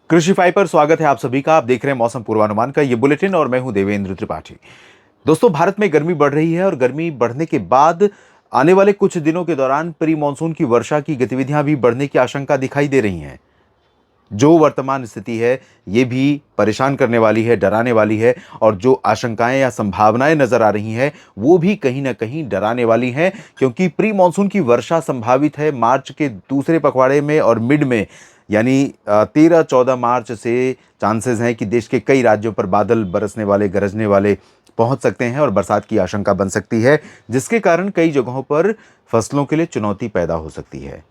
कृषि फाइव पर स्वागत है आप सभी का। आप देख रहे हैं मौसम पूर्वानुमान का ये बुलेटिन और मैं हूं देवेंद्र त्रिपाठी। दोस्तों, भारत में गर्मी बढ़ रही है और गर्मी बढ़ने के बाद आने वाले कुछ दिनों के दौरान प्री मानसून की वर्षा की गतिविधियां भी बढ़ने की आशंका दिखाई दे रही हैं। जो वर्तमान स्थिति है ये भी परेशान करने वाली है, डराने वाली है, और जो आशंकाएं या संभावनाएं नजर आ रही हैं वो भी कहीं ना कहीं डराने वाली हैं, क्योंकि प्री मानसून की वर्षा संभावित है मार्च के दूसरे पखवाड़े में और मिड में, यानी 13-14 मार्च से चांसेस हैं कि देश के कई राज्यों पर बादल बरसने वाले, गरजने वाले पहुंच सकते हैं और बरसात की आशंका बन सकती है, जिसके कारण कई जगहों पर फसलों के लिए चुनौती पैदा हो सकती है।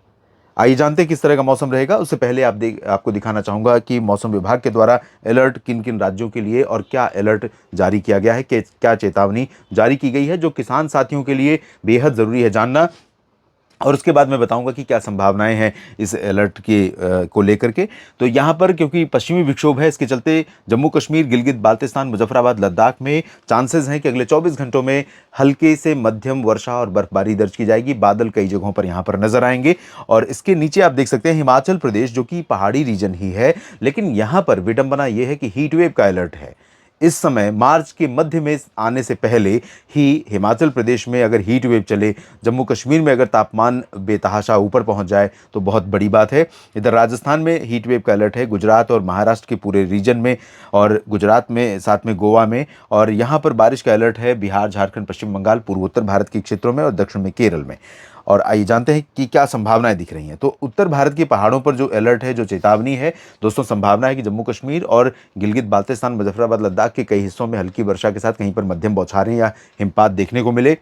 आइए जानते हैं किस तरह का मौसम रहेगा। उससे पहले आपको दिखाना चाहूंगा कि मौसम विभाग के द्वारा अलर्ट किन किन राज्यों के लिए और क्या अलर्ट जारी किया गया है, क्या चेतावनी जारी की गई है, जो किसान साथियों के लिए बेहद जरूरी है जानना। और उसके बाद मैं बताऊंगा कि क्या संभावनाएं हैं इस अलर्ट को लेकर के। तो यहाँ पर क्योंकि पश्चिमी विक्षोभ है, इसके चलते जम्मू कश्मीर, गिलगित बाल्टिस्तान, मुजफ्फराबाद, लद्दाख में चांसेस हैं कि अगले 24 घंटों में हल्के से मध्यम वर्षा और बर्फबारी दर्ज की जाएगी। बादल कई जगहों पर यहाँ पर नजर आएंगे। और इसके नीचे आप देख सकते हैं हिमाचल प्रदेश, जो कि पहाड़ी रीजन ही है, लेकिन यहाँ पर विडंबना यह है कि हीट वेव का अलर्ट है। इस समय मार्च के मध्य में आने से पहले ही हिमाचल प्रदेश में अगर हीट वेव चले, जम्मू कश्मीर में अगर तापमान बेतहाशा ऊपर पहुंच जाए तो बहुत बड़ी बात है। इधर राजस्थान में हीट वेव का अलर्ट है, गुजरात और महाराष्ट्र के पूरे रीजन में, और गुजरात में साथ में गोवा में, और यहाँ पर बारिश का अलर्ट है बिहार, झारखंड, पश्चिम बंगाल, पूर्वोत्तर भारत के क्षेत्रों में और दक्षिण में केरल में। और आइए जानते हैं कि क्या संभावनाएं दिख रही हैं। तो उत्तर भारत के पहाड़ों पर जो अलर्ट है, जो चेतावनी है दोस्तों, संभावना है कि जम्मू कश्मीर और गिलगित बाल्टिस्तान, मुजफ्फराबाद, लद्दाख के कई हिस्सों में हल्की वर्षा के साथ कहीं पर मध्यम बौछारें या हिमपात देखने को मिले।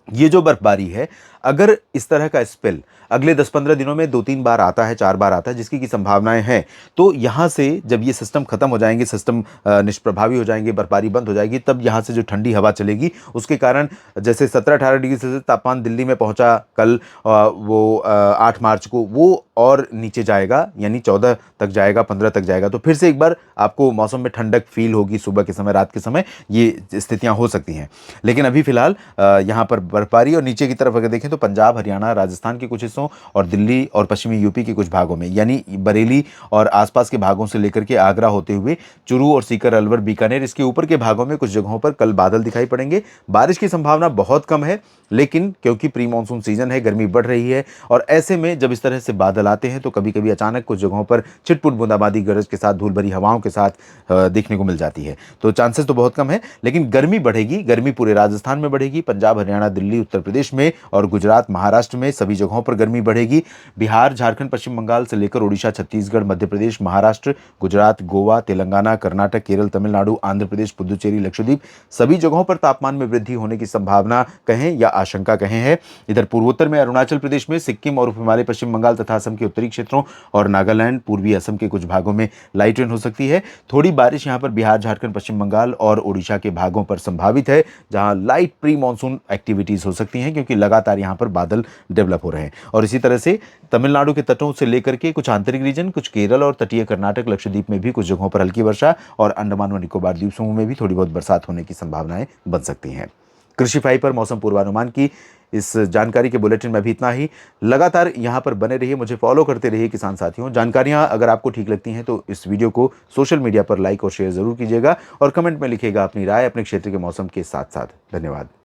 ये जो बर्फबारी है, अगर इस तरह का स्पेल अगले 10-15 दिनों में 2-3 बार आता है, 4 बार आता है, जिसकी की संभावनाएं हैं, तो यहाँ से जब ये सिस्टम खत्म हो जाएंगे, सिस्टम निष्प्रभावी हो जाएंगे, बर्फबारी बंद हो जाएगी, तब यहाँ से जो ठंडी हवा चलेगी उसके कारण जैसे 17-18 डिग्री सेल्सियस तापमान दिल्ली में पहुंचा कल, 8 मार्च को, वो और नीचे जाएगा, यानी 14 तक जाएगा, 15 तक जाएगा। तो फिर से एक बार आपको मौसम में ठंडक फील होगी, सुबह के समय, रात के समय ये स्थितियां हो सकती हैं। लेकिन अभी फिलहाल यहाँ पर बर्फबारी, और नीचे की तरफ अगर देखें तो पंजाब, हरियाणा, राजस्थान के कुछ हिस्सों और दिल्ली और पश्चिमी यूपी के कुछ भागों में, यानी बरेली और आसपास के भागों से लेकर के आगरा होते हुए चुरू और सीकर, अलवर, बीकानेर, इसके ऊपर के भागों में कुछ जगहों पर कल बादल दिखाई पड़ेंगे। बारिश की संभावना बहुत कम है, लेकिन क्योंकि प्री मानसून सीजन है, गर्मी बढ़ रही है, और ऐसे में जब इस तरह से बादल आते हैं तो कभी कभी अचानक कुछ जगहों पर छिटपुट बूंदाबांदी गरज के साथ, धूल भरी हवाओं के साथ देखने को मिल जाती है। तो चांसेस तो बहुत कम है, लेकिन गर्मी बढ़ेगी। गर्मी पूरे राजस्थान में बढ़ेगी, पंजाब, हरियाणा, दिल्ली, उत्तर प्रदेश में और गुजरात, महाराष्ट्र में सभी जगहों पर गर्मी बढ़ेगी। बिहार, झारखंड, पश्चिम बंगाल से लेकर उड़ीसा, छत्तीसगढ़, मध्य प्रदेश, महाराष्ट्र, गुजरात, गोवा, तेलंगाना, कर्नाटक, केरल, तमिलनाडु, आंध्र प्रदेश, पुदुचेरी, लक्षद्वीप, सभी जगहों पर तापमान में वृद्धि होने की संभावना कहें या आशंका कहें है। इधर पूर्वोत्तर में अरुणाचल प्रदेश में, सिक्किम और उप हिमालय, पश्चिम बंगाल तथा असम के उत्तरी क्षेत्रों और नागालैंड, पूर्वी असम के कुछ भागों में लाइट रेन हो सकती है। थोड़ी बारिश यहाँ पर बिहार, झारखंड, पश्चिम बंगाल और उड़ीसा के भागों पर संभावित है, जहां लाइट प्री मानसून एक्टिविटीज हो सकती हैं, क्योंकि लगातार यहाँ पर बादल डेवलप हो रहे हैं। और इसी तरह से तमिलनाडु के तटों से लेकर के कुछ आंतरिक रीजन, कुछ केरल और तटीय कर्नाटक, लक्षद्वीप में भी कुछ जगहों पर हल्की वर्षा, और अंडमान व निकोबार द्वीप समूह में भी थोड़ी बहुत बरसात होने की संभावनाएं बन सकती हैं। कृषि फाइव पर मौसम पूर्वानुमान की इस जानकारी के बुलेटिन में भी इतना ही। लगातार यहाँ पर बने रहिए, मुझे फॉलो करते रहिए किसान साथियों। जानकारियाँ अगर आपको ठीक लगती हैं तो इस वीडियो को सोशल मीडिया पर लाइक और शेयर जरूर कीजिएगा, और कमेंट में लिखिएगा अपनी राय अपने क्षेत्र के मौसम के साथ साथ। धन्यवाद।